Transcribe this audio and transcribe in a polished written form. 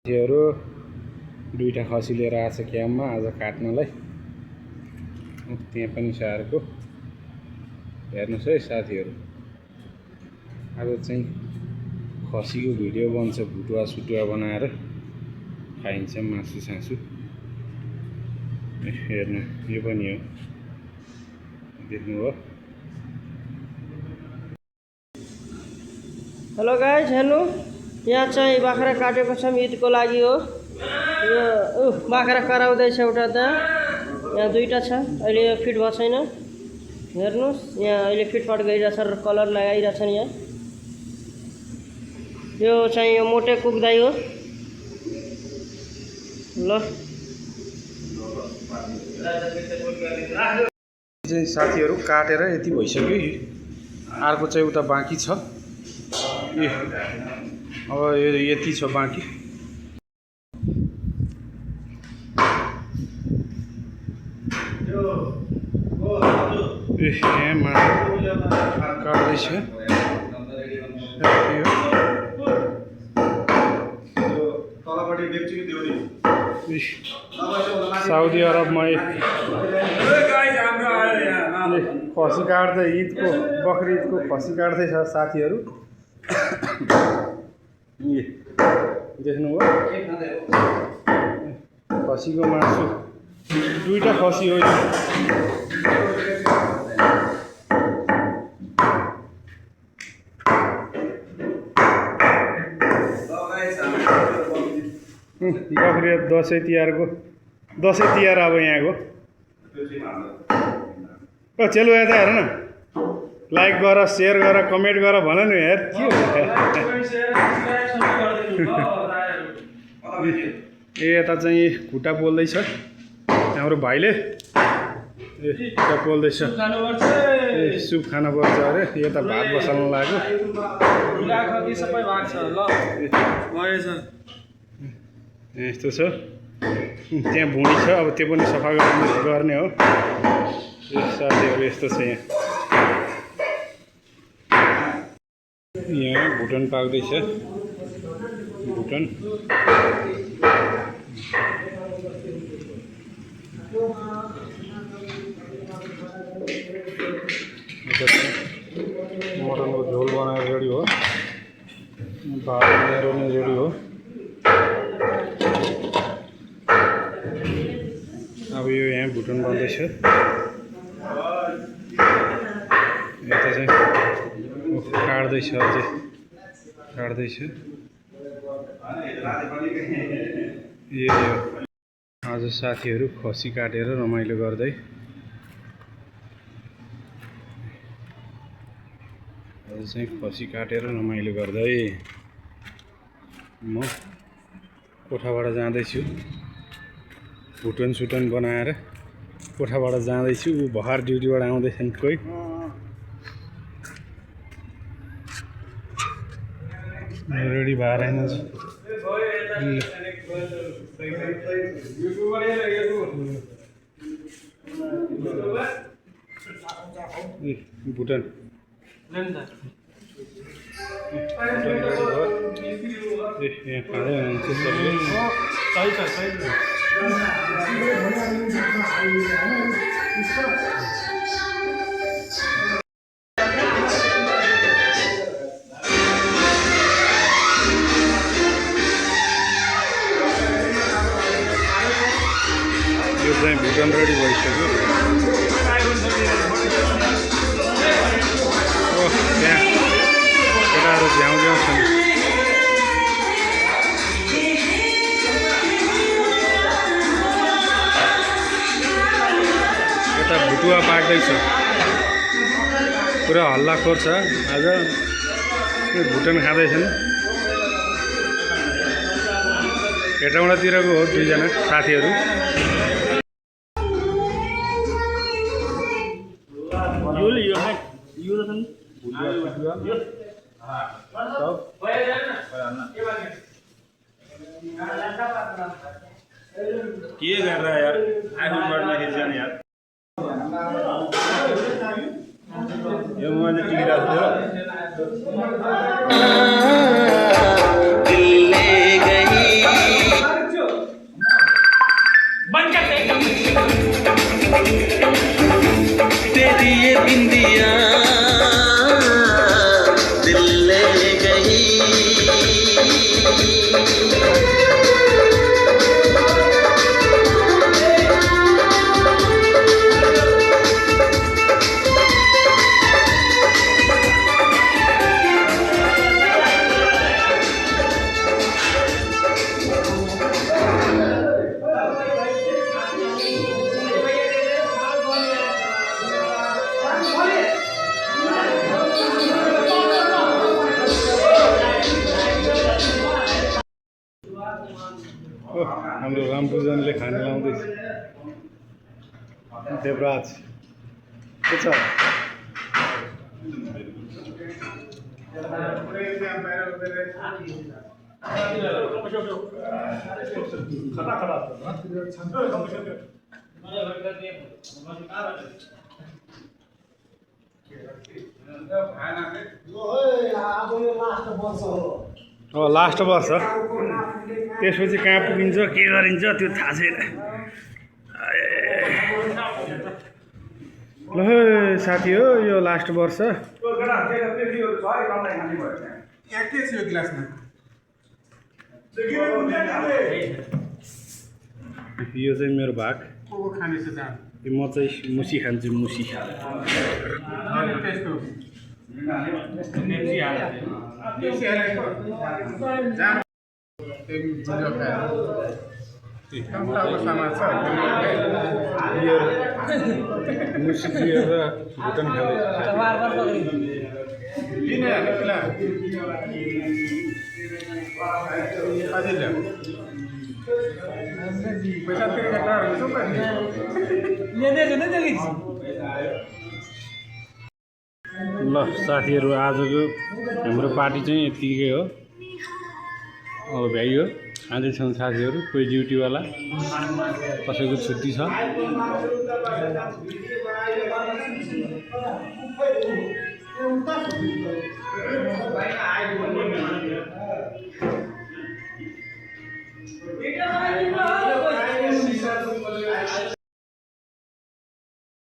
साथीहरु दुईटा खसी लिएर आछ क्याम्पमा आज काट्नलाई। त्यहाँ पनि सारको हेर्नुस् है साथीहरु, आज चाहिँ खसीको भिडियो बन्छ, भुटुवा सुटुवा बनाएर खाइन्छ मासु सासु। हेर्नु यो पनि हो, देख्नुभयो। हेलो गाइज, हेर्नु यहाँ चाहिँ बाख्रा काटेको छौँ ईदको लागि हो। यो बाख्रा कराउँदैछ एउटा त, यहाँ दुईटा छ, अहिले यो फिट भएको छैन। हेर्नुहोस् यहाँ अहिले फिटफाट गइरहेछ र कलर लगाइरहेछन् यहाँ। यो चाहिँ यो मोटे कुक्दाई हो ल। चाहिँ साथीहरु काटेर यति भइसक्यो, अर्को चाहिँ उता बाँकी छ। अब यो यति छ बाँकी। यहाँ मासु काट्दैछ। साउदी अरबमा खसी काट्दै ईदको बकरी ईदको खसी काट्दैछ साथीहरु। देख्नुभयो खसीको मासु, दुईटा खसी हो यो। बकरी दसैँ तिहारको, दसैँ तिहार अब यहाँको। चेलो यता हेर न, लाइक गर, सेयर गर, कमेन्ट गर भन न यार। के ए यता चाहिँ खुट्टा पोल्दैछ हाम्रो भाइले। खुट्टा पोल्दैछ, सुप खानुपर्छ अरे। यता भात बसाल्नु लाग्यो। यस्तो छ, त्यहाँ भुँडी छ, अब त्यो पनि सफा गर्ने हो। साथीहरु यस्तो छ यहाँ भुटन पाक्दैछ। भुटन मटनको झोल बनाएर रेडी हो, भात बनाएर रेडी हो। अब यो यहाँ भुटन बन्दैछ। यता चाहिँ काट्दैछ, अझै काट्दैछ। यो आज साथीहरु खसी काटेर रमाइलो गर्दै, आज चाहिँ खसी काटेर रमाइलो गर्दै म कोठाबाट जाँदैछु। भुटन सुटन बनाएर कोठाबाट जाँदैछु। भर्खर ड्युटीबाट आउँदैछन् कोही। रेडी भएर हिँड्नु भुटन यहाँ खाँदै हुनुहुन्छ सबले। यो चाहिँ भुटन रेडी भइसक्यो। त्यहाँ केटाहरू झ्याउ झ्याउ छन्। यता भुटुवा पाक्दैछ, पुरा हल्लाखोर छ आज। भुटन खाँदैछन्। हेटौँडातिरको हो दुईजना साथीहरू। के कर रहा है यार, आईफोन बटन खिच्ने यार। यो मोबाइल टिकिरहेको थियो। हाम्रो रामपूजनले खाना लाउँदैछ देवराज के छ लास्ट वर्ष त्यसपछि कहाँ पुगिन्छ के गरिन्छ त्यो थाहा छैन ल साथी हो यो लास्ट वर्ष यो चाहिँ मेरो भाग म चाहिँ मुसी खान्छु मुसी मुसी पिएर भुटन ल साथीहरू आजको हाम्रो पार्टी चाहिँ यतिकै हो अब भ्याइयो खाँदैछौँ साथीहरू कोही ड्युटीवाला कसैको छुट्टी छ